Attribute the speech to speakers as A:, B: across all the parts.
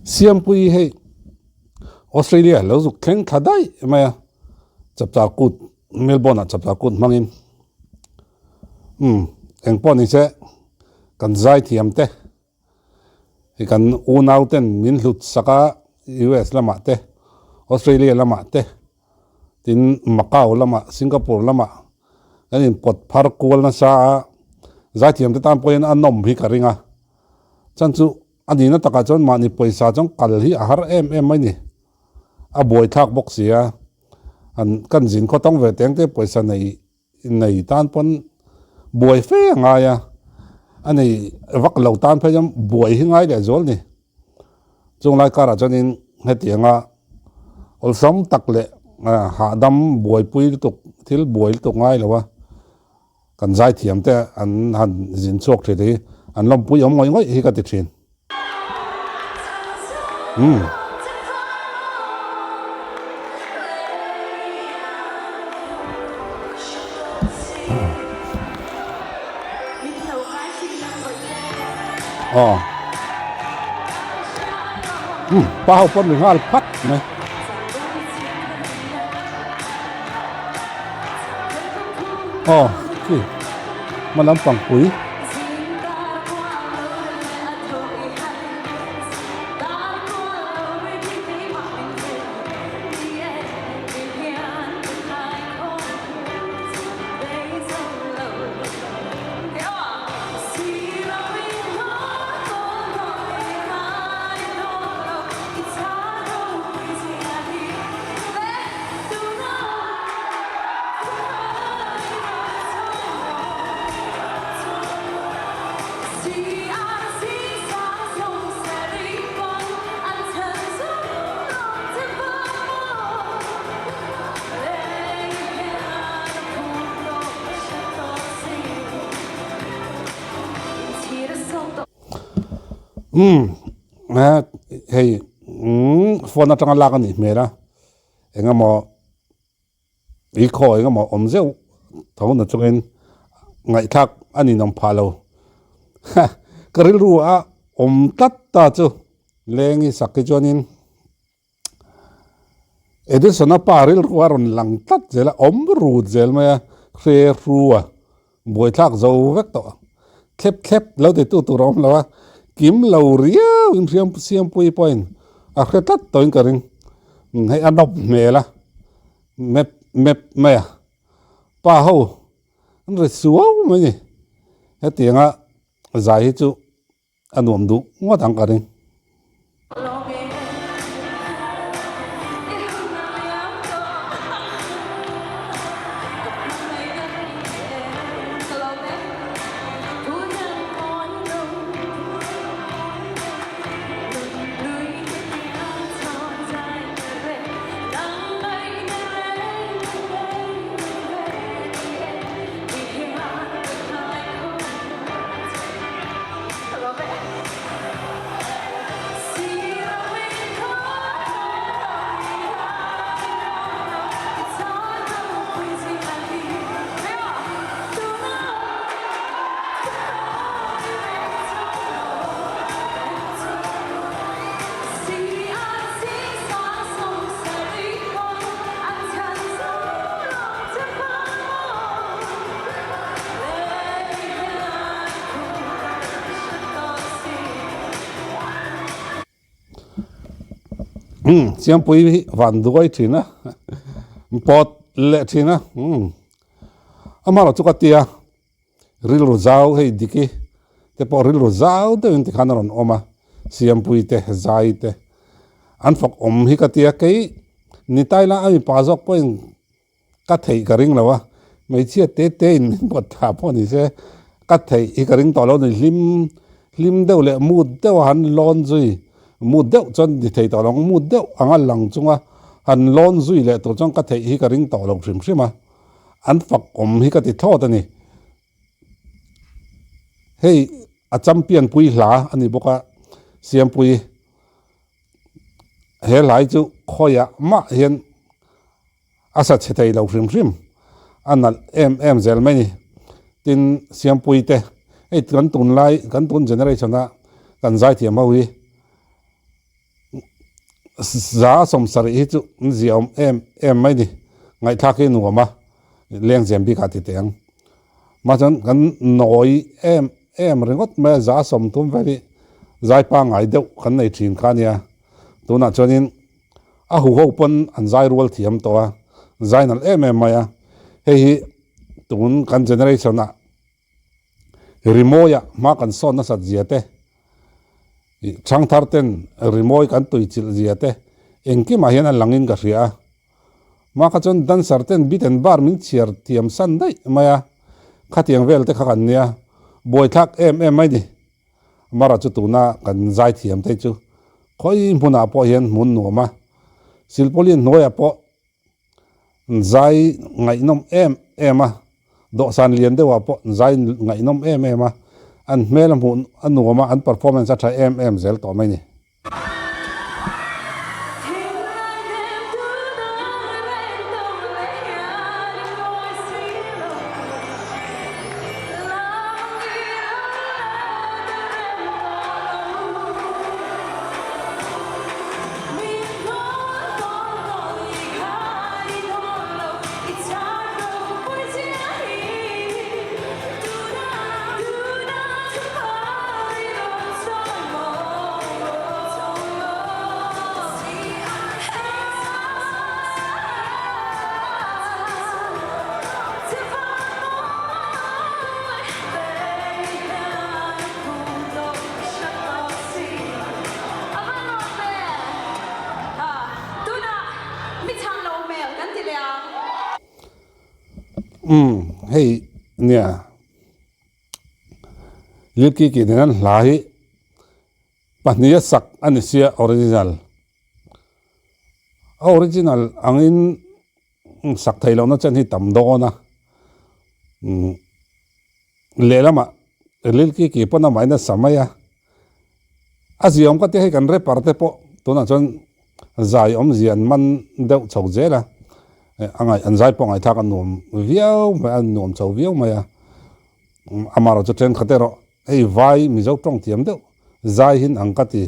A: siam pui hei Australia lo zuk thleng thadai maya chapcha kut Melbourne chapcha kut mangin engpon ise kan zai thiam te kan unauten min hlut saka US lama te Australia lama te tin Macau lama Singapore lama kanin pot phar kual na sa zai thiam te tam poin anom hi karinga chanchu anina taka chon mani poisa chong kal hi ahar em mai ni a boi thak box sia an kan jin ko tong ve teng te poisa nei tan pon boi fe nga ya ani vak lo tan phe jam boi hi ngai le zol ni chung lai kara chonin hetianga olsom takle ha dam boi pui tuk thil boi tuk ngai lawa kan zai thiam te an han jin chok the de an lom pui om ngoi hi ka ti thin bao pon mình ngal phát này kì mà làm bằng quý hey phone atang la ka ni mera enga mo ikho enga mo omzeu thau na chungin ngai thak ani nom phalo karil ru a om tat ta chu lengi sakki jonin edisona paril ruaron lang tat zela om ru zel ma kre ruwa boi thak zo vek to khep lo de tu rom lawa kim lâu riau in siam pui point a khetat toin karing hay anop mela mep maya pa ho re suau mai ni hetianga zai chu anom du ngodang karing siam pui van duai thina pot le thina amaro chukatia ril ro zau hei diki te po ril ro zau te in tikhanon oma siam pui te zai te an fok om hi katia kei ni taila ami pazok point ka thei karing lawa mai chia te in pot tha po ni se ka thei hi karing to lo ni lim deuh le mut deuh han lon zui mut deuh chon di thei to long mut deuh anga lang chunga han lon zui le to chong ka thei hi karing to lo hrim hrima an fak om hi ka ti thot ani hei a champion pui hla ani boka siam pui he lai chu khoya ma hian asa chethei lo hrim anal em zel mai ni tin siam pui te ei kan tun generation a kan zai thiam ho hi giá som sari hi chu ziom em mai ni ngai tha ke nu ma leng zem bi ka ti teng ma chan kan noi em rengot me giá som tum veri zai pa ngai deuh kan nei thin kha nia tuna chonin a hu ho pon an zai rual thiam to a zainal maya hei hi tun kan generation a rimoya ma kan son na sat ziate chang thar ten rimoy kan tui chil ziate engki ma hian an langin ka ria ma ka chon dan sarten biten bar min chiar tiam san dai maya khatiang vel te kha kan nia boi thak em mai ni mara chu tuna kan zai thiam te chu khoi hmuna po hian mun nu ma silpolin noya po zai ngai nom em do san lian de wa po zai ngai nom em an melam hun anu ma an performance a tha em zel to mai ni hey nia lirki ki nan lai pahnia sak anisia original angin sak thailo na chan hi tam do na lelama lirki ki pona mai na samaya aziom ka te he kan re parte po to na chon zai om zian man deuh chok zela angai anzai pong ai thak an nuam viau ma an nuam chau viau ma ya amaro chu tren khatero ei vai mi zo tong tiam deuh zai hin angkati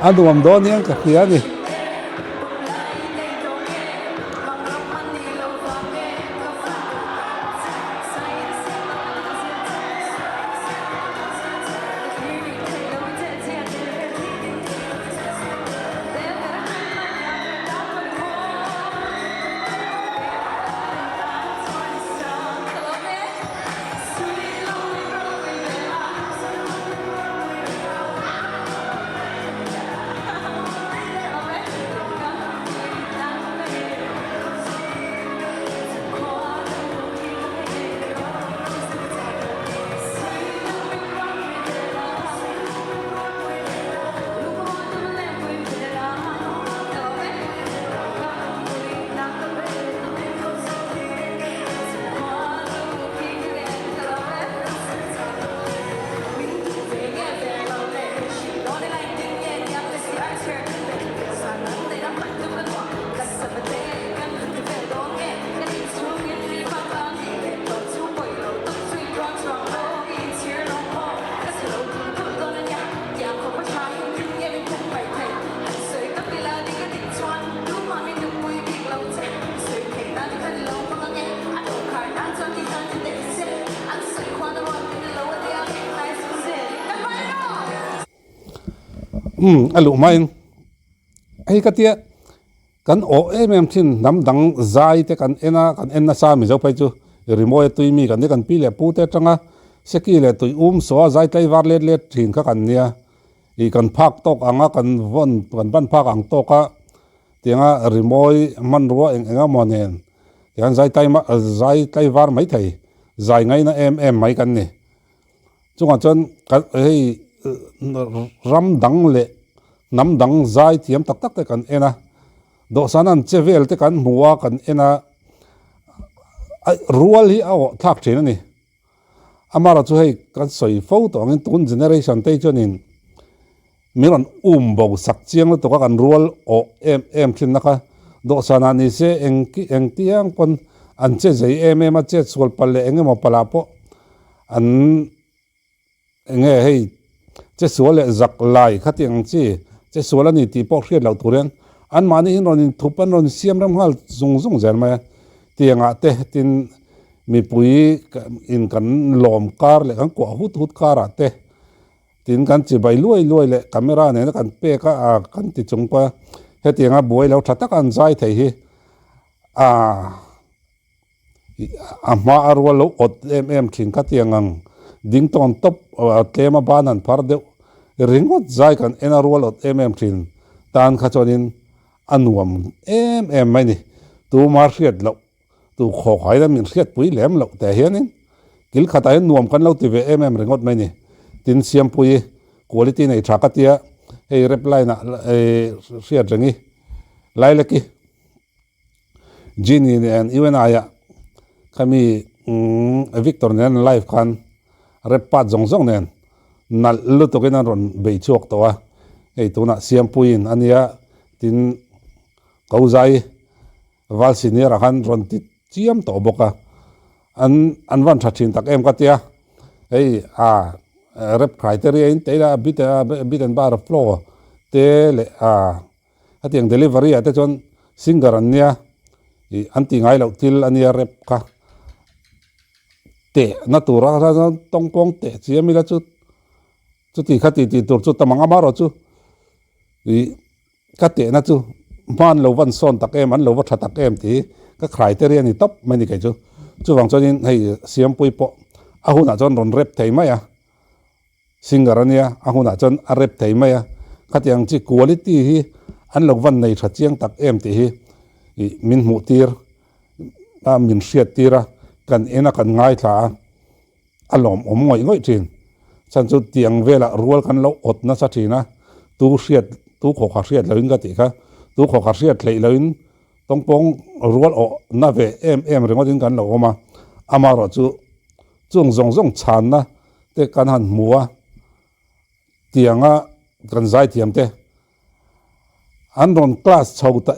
A: aduam do niang ka khiani alu main ai katia kan o thin nam dang zai te kan enna sa mi zo pai chu remote tui mi kan ne kan pi le pu te tanga seki le tui so zai tai war let thin ka kan nia I kan phak tok anga kan ban phak ang toka tianga remote man ro enga monen yan zai tai war mai thai zai ngai na mai kan ni chunga chon hei ram dang le nam dang zai thiam tak te kan ena do sanan chevel te kan muwa kan ena rual hi aw thak thina ni amara chu hei kan soi fo to ngin tun generation te chonin miron bo sak chiang to ka kan rual o em thin naka do sanani se eng tiang kon an che zai em a che sol palle enge mo pala po an enge hei che sol zak lai khatiang chi che sol ani ti po hriat lo turen an mani in ron thupan ron siam ram hal zung zer ma tianga te tin mi pui in kan lom kar le kan ko hut kara te tin kan chi bai luai le camera ne kan pe ka kan ti chung pa he tianga boi lo thata kan zai thei hi ma arwa lo ot thin ka tiangang ding ton top tema banan par de ringot zai kan enarwal ot thin tan kha chonin anuam mai ni tu mar hriat lo tu kho khai da min hriat pui lem lo te hianin kil khata hin nuam kan lo ti ve ringot mai ni tin siam pui quality nei thakatia hei reply na hriat rangi lailaki jini and even aya kami victor nen live kan repat zong nen nal lu to kenan ron bei chok to wa hei tuna siam puin ania tin kauzai wal senior han ron ti chiam to boka an van thathin tak em katia hei rep criteria in te la bit and bar flow te le atiang delivery ate chon singer ania i anti ngai lo til ania rep ka te natura ra tong pong te chiami la chu ti khati ti tur chu tamanga maro chu i ka te na chu man lo van son tak em an lo wa tha tak em ti ka criteria ni top mani kai chu wang chonin hei siam pui po ahuna chon ron rep thei mai a singer ania ahuna chon a rep thei mai a khatiang chi quality hi an lo van nei tha chiang tak em ti hi i min mu tir min hriat tira kan ena kan ngai thla alom ngoi thin chan chu tiang vela rual kan lo ot na sa thina tu kho kha hriat loin ga ti kha tu kho kha hriat hlei loin tongpong rual o na ve em ringodin kan lo oma amaro chu chung zong chan na te kan han muwa tianga kan zai thiam te an ron class chho ta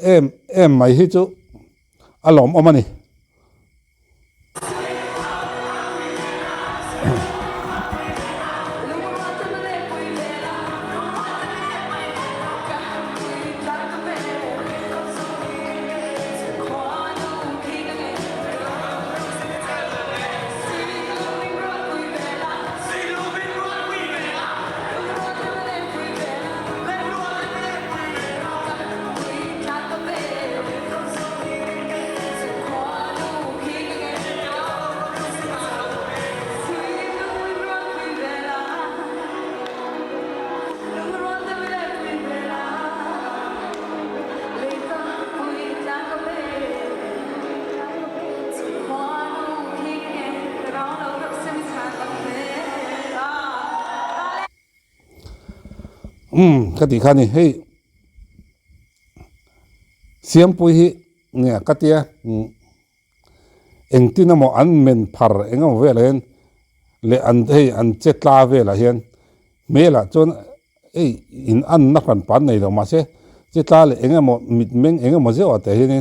A: em mai hi chu alom omani kati khani hei siam pui hi nge katia engtina mo an men phar engam velen le an hei an chetla vela hian mela chon ei in an na kan pan nei lo ma se chetla le engam mit meng engam je ate hin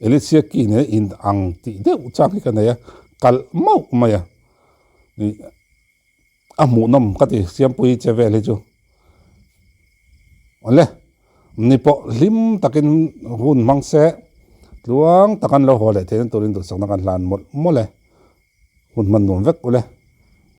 A: elisia ki ne in ang ti de chang ka ne ya kal mau maya ni amu nam kati siam pui che vele chu ole nipo lim takin hun mangse luang takan lo hole ten turin tu sang nakan lan mole hun man nom vek ole